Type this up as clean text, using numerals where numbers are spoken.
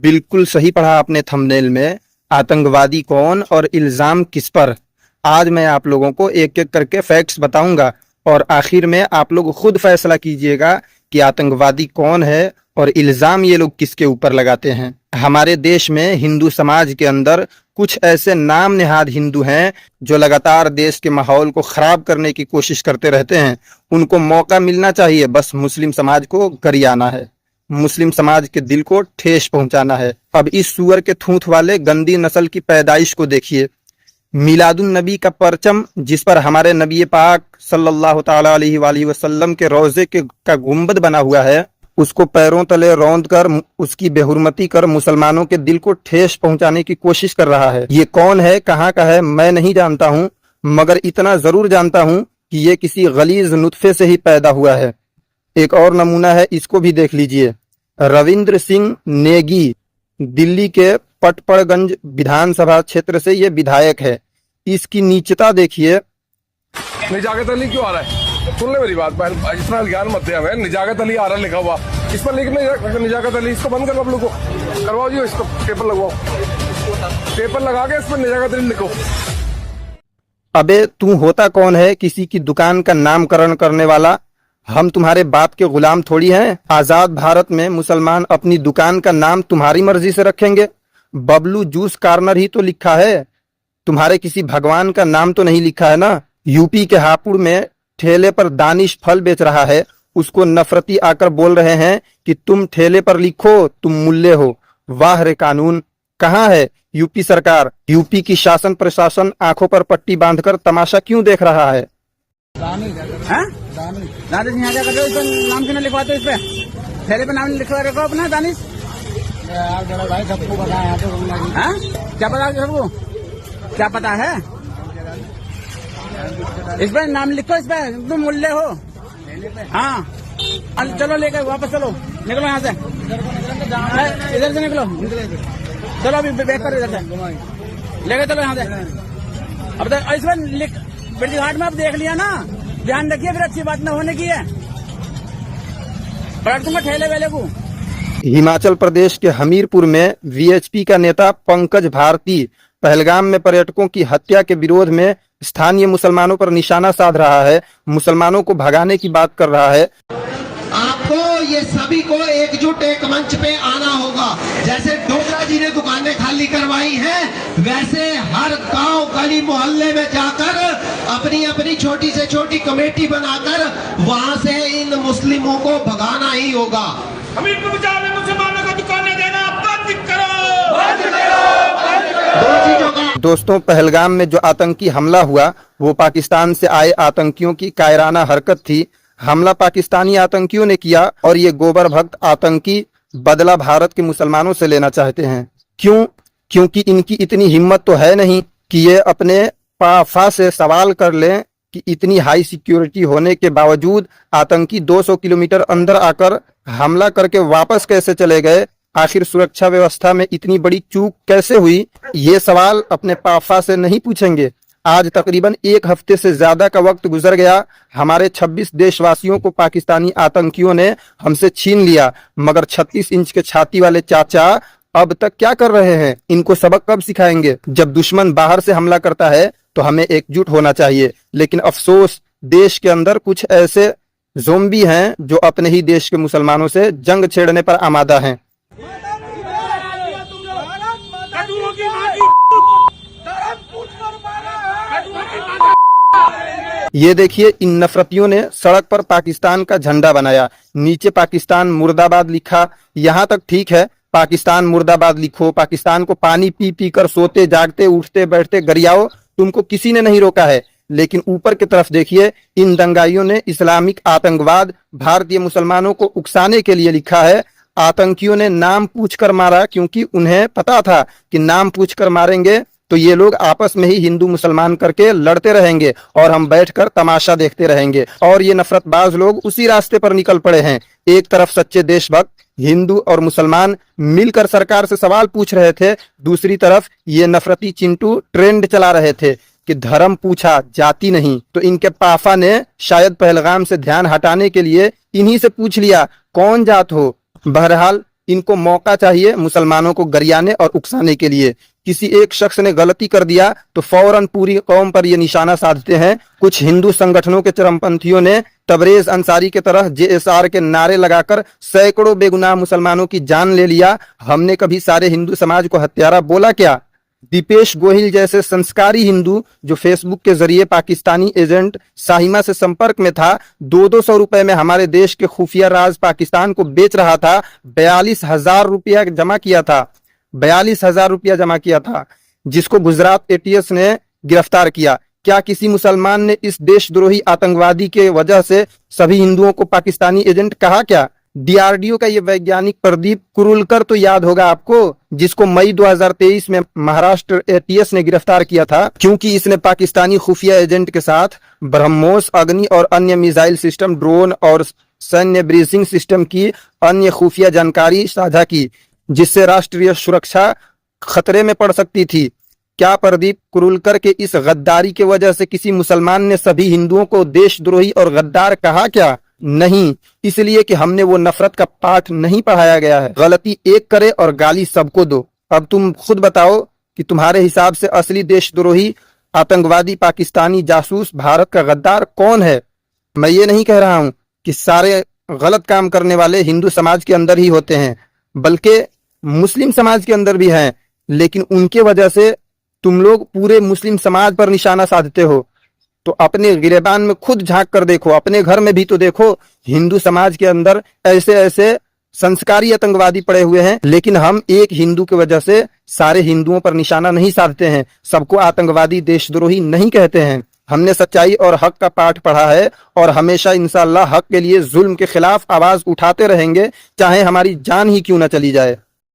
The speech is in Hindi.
बिल्कुल सही पढ़ा आपने थंबनेल में। आतंकवादी कौन और इल्जाम किस पर। आज मैं आप लोगों को एक एक करके फैक्ट्स बताऊंगा और आखिर में आप लोग खुद फैसला कीजिएगा कि आतंकवादी कौन है और इल्जाम ये लोग किसके ऊपर लगाते हैं। हमारे देश में हिंदू समाज के अंदर कुछ ऐसे नाम नेहाद हिंदू हैं जो लगातार देश के माहौल को खराब करने की कोशिश करते रहते हैं। उनको मौका मिलना चाहिए, बस मुस्लिम समाज को गरियाना है, मुस्लिम समाज के दिल को ठेस पहुंचाना है। अब इस सुअर के थूथ वाले गंदी नस्ल की पैदाइश को देखिए। मिलादुन नबी का परचम, जिस पर हमारे नबी पाक सल्लल्लाहु ताला अलैहि वसल्लम के रोजे का गुंबद बना हुआ है, उसको पैरों तले रौंद कर उसकी बेहुरमती कर मुसलमानों के दिल को ठेस पहुंचाने की कोशिश कर रहा है। ये कौन है, कहाँ का है, मैं नहीं जानता हूँ, मगर इतना जरूर जानता हूँ कि ये किसी गलीज नुत्फे से ही पैदा हुआ है। एक और नमूना है, इसको भी देख लीजिए। रविंद्र सिंह नेगी, दिल्ली के पटपड़गंज विधानसभा क्षेत्र से ये विधायक है। इसकी नीचता देखिए। निजाकत अली क्यों आ रहा है? सुन ले मेरी बात, इतना ज्ञान मत दे हमें। निजाकत अली आ रहा लिखा हुआ, इस पर लिखने निजाकत अली, इसको बंद करो, आप लोग को करवाओ जी, इसको पेपर लगवाओ, पेपर लगा के इस पर निजाकत अली लिखो। अबे तू होता कौन है किसी की दुकान का नामकरण करने वाला? हम तुम्हारे बाप के गुलाम थोड़ी हैं। आजाद भारत में मुसलमान अपनी दुकान का नाम तुम्हारी मर्जी से रखेंगे। बबलू जूस कॉर्नर ही तो लिखा है, तुम्हारे किसी भगवान का नाम तो नहीं लिखा है ना। यूपी के हापुड़ में ठेले पर दानिश फल बेच रहा है, उसको नफरती आकर बोल रहे हैं कि तुम ठेले पर लिखो तुम मुल्ले हो। वाह रे कानून, कहाँ है यूपी सरकार? यूपी की शासन प्रशासन आंखों पर पट्टी बांधकर तमाशा क्यों देख रहा है? दानिश यहाँ क्या कर रहे हो? इस पर नाम क्यों नहीं लिखवाते? इस पे ठेले पे नाम लिखवा रखो अपना दानिश। भाई सबको पता है, क्या पता है सबको? क्या पता है? इस पर नाम लिखो, इस पे तुम मुल्ले हो। हाँ चलो लेकर वापस चलो, निकलो यहाँ से, इधर से निकलो, चलो अभी बैक करो, इधर से लेकर चलो यहाँ से। अब तो इस पर बिरजी घाट में आप देख लिया ना, ध्यान रखिए फिर अच्छी बात न होने की है। पलट दूंगा ठेले वेले को। हिमाचल प्रदेश के हमीरपुर में वीएचपी का नेता पंकज भारती पहलगाम में पर्यटकों की हत्या के विरोध में स्थानीय मुसलमानों पर निशाना साध रहा है, मुसलमानों को भगाने की बात कर रहा है। आपको ये सभी को एकजुट एक मंच पे आना होगा। जैसे डोगरा जी ने दुकानें खाली करवाई हैं, वैसे हर गांव गली मोहल्ले में जाकर अपनी अपनी छोटी से छोटी कमेटी बनाकर वहां से इन मुस्लिमों को भगाना ही होगा। हमीरपुर बाजार में मुसलमानों को दुकानें देना बंद करो, बंद करो। दोस्तों, पहलगाम में जो आतंकी हमला हुआ वो पाकिस्तान से आए आतंकियों की कायराना हरकत थी। हमला पाकिस्तानी आतंकियों ने किया और ये गोबर भक्त आतंकी बदला भारत के मुसलमानों से लेना चाहते हैं। क्यों? क्योंकि इनकी इतनी हिम्मत तो है नहीं कि ये अपने पाफा से सवाल कर लें कि इतनी हाई सिक्योरिटी होने के बावजूद आतंकी 200 किलोमीटर अंदर आकर हमला करके वापस कैसे चले गए। आखिर सुरक्षा व्यवस्था में इतनी बड़ी चूक कैसे हुई? ये सवाल अपने पाफा से नहीं पूछेंगे। आज तकरीबन एक हफ्ते से ज्यादा का वक्त गुजर गया, हमारे 26 देशवासियों को पाकिस्तानी आतंकियों ने हमसे छीन लिया, मगर 36 इंच के छाती वाले चाचा अब तक क्या कर रहे हैं? इनको सबक कब सिखाएंगे? जब दुश्मन बाहर से हमला करता है तो हमें एकजुट होना चाहिए, लेकिन अफसोस देश के अंदर कुछ ऐसे ज़ोंबी हैं जो अपने ही देश के मुसलमानों से जंग छेड़ने पर आमादा हैं। ये देखिए, इन नफरतियों ने सड़क पर पाकिस्तान का झंडा बनाया, नीचे पाकिस्तान मुर्दाबाद लिखा। यहाँ तक ठीक है, पाकिस्तान मुर्दाबाद लिखो, पाकिस्तान को पानी पी पी कर सोते जागते उठते बैठते गरियाओ, तुमको किसी ने नहीं रोका है। लेकिन ऊपर की तरफ देखिए, इन दंगाइयों ने इस्लामिक आतंकवाद भारतीय मुसलमानों को उकसाने के लिए लिखा है। आतंकियों ने नाम पूछकर मारा, क्योंकि उन्हें पता था कि नाम पूछकर मारेंगे तो ये लोग आपस में ही हिंदू मुसलमान करके लड़ते रहेंगे और हम बैठकर तमाशा देखते रहेंगे। और ये नफरतबाज लोग उसी रास्ते पर निकल पड़े हैं। एक तरफ सच्चे देशभक्त हिंदू और मुसलमान मिलकर सरकार से सवाल पूछ रहे थे, दूसरी तरफ ये नफरती चिंटू ट्रेंड चला रहे थे कि धर्म पूछा जाति नहीं। तो इनके पाफा ने शायद पहलगाम से ध्यान हटाने के लिए इन्हीं से पूछ लिया कौन जात हो। बहरहाल इनको मौका चाहिए मुसलमानों को गरियाने और उकसाने के लिए। किसी एक शख्स ने गलती कर दिया तो फौरन पूरी कौम पर ये निशाना साधते हैं। कुछ हिंदू संगठनों के चरमपंथियों ने तबरेज अंसारी के तरह JSR के नारे लगाकर सैकड़ों बेगुनाह मुसलमानों की जान ले लिया। हमने कभी सारे हिंदू समाज को हत्यारा बोला क्या? दीपेश गोहिल जैसे संस्कारी हिंदू जो फेसबुक के जरिए पाकिस्तानी एजेंट शाहिमा से संपर्क में था, 200 रुपए में हमारे देश के खुफिया राज पाकिस्तान को बेच रहा था, 42,000 रुपया जमा किया था, 42,000 रुपया जमा किया था, जिसको गुजरात ATS ने गिरफ्तार किया। क्या किसी मुसलमान ने इस देशद्रोही आतंकवादी के वजह से सभी हिंदुओं को पाकिस्तानी एजेंट कहा क्या? DRDO का ये वैज्ञानिक प्रदीप कुरुलकर तो याद होगा आपको, जिसको मई 2023 में महाराष्ट्र ATS ने गिरफ्तार किया था क्योंकि इसने पाकिस्तानी खुफिया एजेंट के साथ ब्रह्मोस, अग्नि और अन्य मिसाइल सिस्टम, ड्रोन और सैन्य ब्रीजिंग सिस्टम की अन्य खुफिया जानकारी साझा की, जिससे राष्ट्रीय सुरक्षा खतरे में पड़ सकती थी। क्या प्रदीप कुरुलकर के इस गद्दारी के वजह से किसी मुसलमान ने सभी हिंदुओं को देशद्रोही और गद्दार कहा क्या? नहीं, इसलिए कि हमने वो नफरत का पाठ नहीं पढ़ाया गया है। गलती एक करे और गाली सबको दो। अब तुम खुद बताओ कि तुम्हारे हिसाब से असली देशद्रोही, आतंकवादी, पाकिस्तानी जासूस, भारत का गद्दार कौन है? मैं ये नहीं कह रहा हूं कि सारे गलत काम करने वाले हिंदू समाज के अंदर ही होते हैं, बल्कि मुस्लिम समाज के अंदर भी हैं, लेकिन उनके वजह से तुम लोग पूरे मुस्लिम समाज पर निशाना साधते हो। तो अपने गिरेबान में खुद झांक कर देखो, अपने घर में भी तो देखो। हिंदू समाज के अंदर ऐसे ऐसे संस्कारी आतंकवादी पड़े हुए हैं, लेकिन हम एक हिंदू की वजह से सारे हिंदुओं पर निशाना नहीं साधते हैं, सबको आतंकवादी, देशद्रोही नहीं कहते हैं। हमने सच्चाई और हक का पाठ पढ़ा है और हमेशा इंशाअल्लाह हक के लिए जुल्म के खिलाफ आवाज उठाते रहेंगे, चाहे हमारी जान ही क्यों न चली जाए।